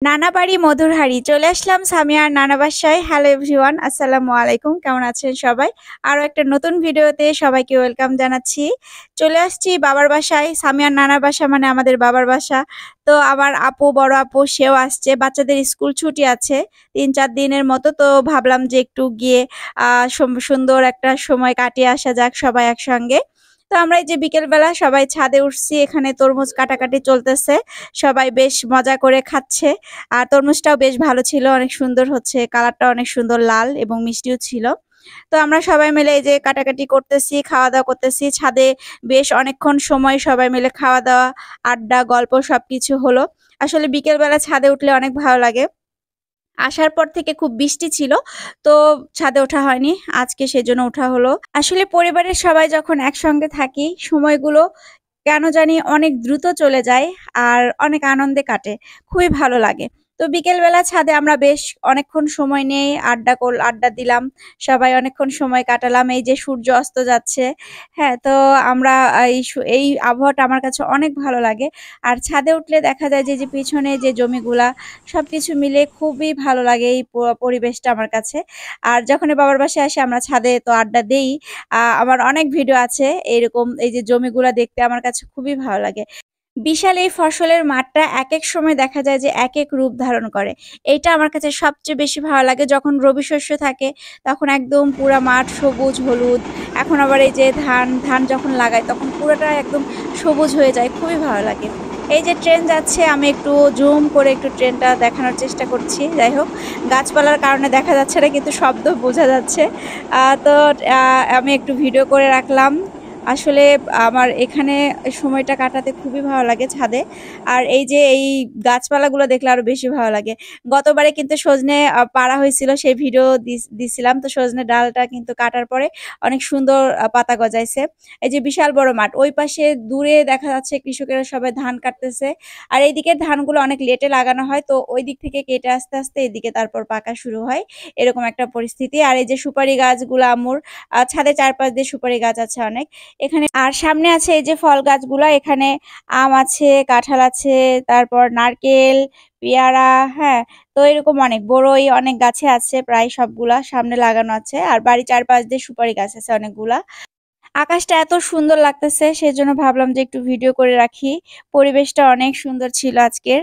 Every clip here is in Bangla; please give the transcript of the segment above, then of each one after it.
নানা বাড়ি মধুর হাঁড়ি চলে আসলাম সামিয়ার নানা বাসায়। হ্যালো এভরিওয়ান, আসসালামু আলাইকুম। কেমন আছেন সবাই? আরো একটা নতুন ভিডিওতে সবাইকে ওয়েলকাম জানাচ্ছি। চলে আসছি বাবার বাসায়। সামিয়ার নানার বাসা মানে আমাদের বাবার বাসা। তো আমার আপু, বড় আপু সেও আসছে। বাচ্চাদের স্কুল ছুটি আছে ৩-৪ দিনের মতো। তো ভাবলাম যে একটু গিয়ে সুন্দর একটা সময় কাটিয়ে আসা যাক সবাই একসঙ্গে। তো আমরা এই যে বিকেলবেলা সবাই ছাদে উঠছি, এখানে তরমুজ কাটাকাটি চলতেছে। সবাই বেশ মজা করে খাচ্ছে। আর তরমুজটাও বেশ ভালো ছিল, অনেক সুন্দর হচ্ছে, কালারটা অনেক সুন্দর লাল এবং মিষ্টিও ছিল। তো আমরা সবাই মিলে এই যে কাটাকাটি করতেছি, খাওয়া-দাওয়া করতেছি। ছাদে বেশ অনেকক্ষণ সময় সবাই মিলে খাওয়া-দাওয়া, আড্ডা, গল্প সবকিছু হলো। আসলে বিকেলবেলা ছাদে উঠলে অনেক ভালো লাগে। আসার পর থেকে খুব বৃষ্টি ছিল। তো ছাদে ওঠা হয়নি। আজকে সেজন্য ওঠা হলো। আসলে পরিবারের সবাই যখন একসঙ্গে থাকি, সময়গুলো কেন জানি অনেক দ্রুত চলে যায় আর অনেক আনন্দে কাটে। খুবই ভালো লাগে। তো বিকেলবেলা ছাদে আমরা বেশ অনেকক্ষণ সময় নিয়ে আড্ডা দিলাম। সবাই অনেকক্ষণ সময় কাটালাম। এই যে সূর্য অস্ত যাচ্ছে। হ্যাঁ? তো আমরা এই আবহাওয়াটা আমার কাছে অনেক ভালো লাগে। আর ছাদে উঠলে দেখা যায় যে পিছনে যে জমিগুলা সবকিছু মিলে খুবই ভালো লাগে এই পরিবেশটা আমার কাছে। আর যখনই বাবার বাসায় আসি আমরা ছাদে তো আড্ডা দেই। আমার অনেক ভিডিও আছে এরকম, এই যে জমিগুলা দেখতে আমার কাছে খুবই ভালো লাগে। বিশাল এই ফসলের মাঠটা একেক সময় দেখা যায় যে একেক রূপ ধারণ করে। এইটা আমার কাছে সবচেয়ে বেশি ভালো লাগে। যখন রবি শস্য থাকে তখন একদম পুরা মাঠ সবুজ হলুদ। এখন আবার এই যে ধান যখন লাগাই তখন পুরোটা একদম সবুজ হয়ে যায়। খুবই ভালো লাগে। এই যে ট্রেন যাচ্ছে, আমি একটু জুম করে একটু ট্রেনটা দেখানোর চেষ্টা করছি। যাই হোক, গাছপালার কারণে দেখা যাচ্ছে না কিন্তু শব্দ বোঝা যাচ্ছে। তো আমি একটু ভিডিও করে রাখলাম। আসলে আমার এখানে সময়টা কাটাতে খুবই ভালো লাগে ছাদে। আর এই যে এই গাছপালাগুলো দেখলে আরো বেশি ভালো লাগে। গতবারে কিন্তু সজনে পাড়া হয়েছিল, সেই ভিডিও দিছিলাম। তো সজনে ডালটা কিন্তু কাটার পরে অনেক সুন্দর পাতা গজাইছে। এই যে বিশাল বড় মাঠ। ওই পাশে দূরে দেখা যাচ্ছে কৃষকেরা সবাই ধান কাটতেছে। আর এইদিকের ধানগুলো অনেক লেটে লাগানো হয়। তো ওই দিক থেকে কেটে আস্তে এদিকে তারপর পাকা শুরু হয়। এরকম একটা পরিস্থিতি। আর এই যে সুপারি গাছগুলো আম্মুর ছাদের চারপাশ দিয়ে সুপারি গাছ আছে অনেক। এখানে আর সামনে আছে এই যে ফল গাছগুলা, এখানে আম আছে, কাঁঠাল আছে, তারপর নারকেল, পেয়ারা, হ্যাঁ? তো এরকম অনেক বড়ই অনেক গাছে আছে, প্রায় সবগুলা সামনে লাগানো আছে। আর বাড়ির চারপাশ দিয়ে সুপারি গাছ আছে অনেকগুলা। আকাশটা এত সুন্দর লাগতেছে সেজন্য ভাবলাম যে একটু ভিডিও করে রাখি। পরিবেশটা অনেক সুন্দর ছিল আজকের।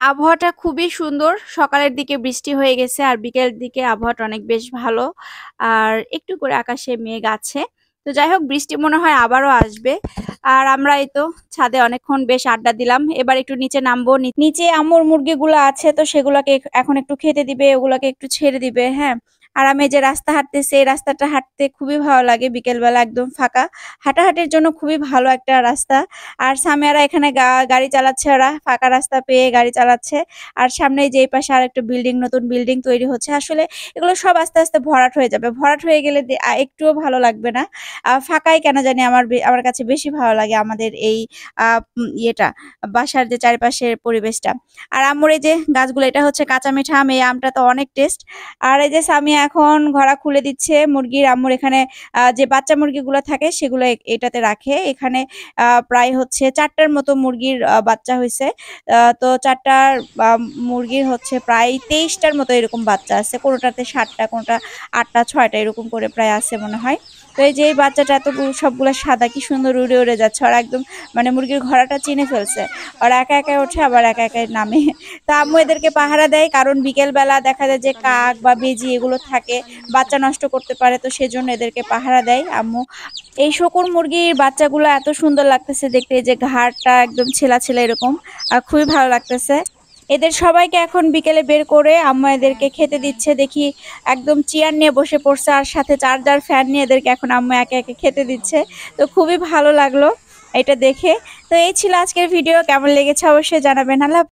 আবহাওয়াটা খুবই সুন্দর। সকালের দিকে বৃষ্টি হয়ে গেছে আর বিকেলের দিকে আবহাওয়াটা অনেক বেশ ভালো। আর একটু করে আকাশে মেঘ আছে। তো যাই হোক, বৃষ্টি মনে হয় আবারও আসবে। আর আমরা এই তো ছাদে অনেকক্ষণ বেশ আড্ডা দিলাম। এবার একটু নিচে নামবো। নিচে আম্মুর মুরগিগুলো আছে, তো সেগুলাকে এখন একটু খেতে দিবে, ওগুলাকে একটু ছেড়ে দিবে, হ্যাঁ? আর আমি এই যে রাস্তা হাঁটতেছি, এই রাস্তাটা হাঁটতে খুবই ভালো লাগে। বিকেলবেলা একদম ফাঁকা। হাঁটাহাঁটির জন্য খুবই ভালো একটা রাস্তা। আর সামিয়ারা এখানে গাড়ি চালাচ্ছে, ওরা ফাঁকা রাস্তা পেয়ে গাড়ি চালাচ্ছে। আর সামনে যে এই পাশে আরেকটা নতুন বিল্ডিং তৈরি হচ্ছে। আসলে এগুলো সব আস্তে ভরাট হয়ে যাবে। ভরাট হয়ে গেলে একটুও ভালো লাগবে না। ফাঁকাই কেন জানি আমার কাছে বেশি ভালো লাগে আমাদের এই ইয়েটা, বাসার যে চারিপাশের পরিবেশটা। আর আম্মুর এই যে গাছগুলো, এটা হচ্ছে কাঁচা মিঠা আম। এই আমটা তো অনেক টেস্ট। আর এই যে সামিয়া এখন ঘোড়া খুলে দিচ্ছে মুরগির। আম্মুর এখানে যে বাচ্চা মুরগিগুলো থাকে সেগুলো এটাতে রাখে। এখানে প্রায় হচ্ছে ৪ টার মতো মুরগির বাচ্চা হইছে। তো ৪ টার মুরগির হচ্ছে প্রায় ২৩ টার মতো এরকম বাচ্চা আছে। কোনোটাতে ৭ টা, কোনোটা ৮ টা, ৬ টা এরকম করে প্রায় আছে মনে হয়। তো এই যে এই বাচ্চাটা সবগুলা সাদা, কি সুন্দর উড়ে যাচ্ছে। ওরা একদম মানে মুরগির ঘোড়াটা চিনে ফেলছে। ওরা একা ওঠে আবার একা নামে। তো আম্মু এদেরকে পাহারা দেয়, কারণ বিকেল বেলা দেখা যায় যে কাক বা বেজি এগুলো থাকে, বাচ্চা নষ্ট করতে পারে। তো সেজন্য এদেরকে পাহারা দেয় আম্মু। এই শকুন মুরগির বাচ্চাগুলো এত সুন্দর লাগতেছে দেখতে, এই যে ঘাড়টা একদম ছেলা এরকম। খুবই ভালো লাগতেছে। এদের সবাইকে এখন বিকেলে বের করে আম্মা এদেরকে খেতে দিচ্ছে। দেখি একদম চেয়ার নিয়ে বসে পড়ছে, আর সাথে চার্জার ফ্যান নিয়ে এদেরকে এখন আম্মা একে খেতে দিচ্ছে। তো খুবই ভালো লাগলো এটা দেখে। তো এই ছিল আজকের ভিডিও। কেমন লেগেছে অবশ্যই জানাবেন। আল্লাহ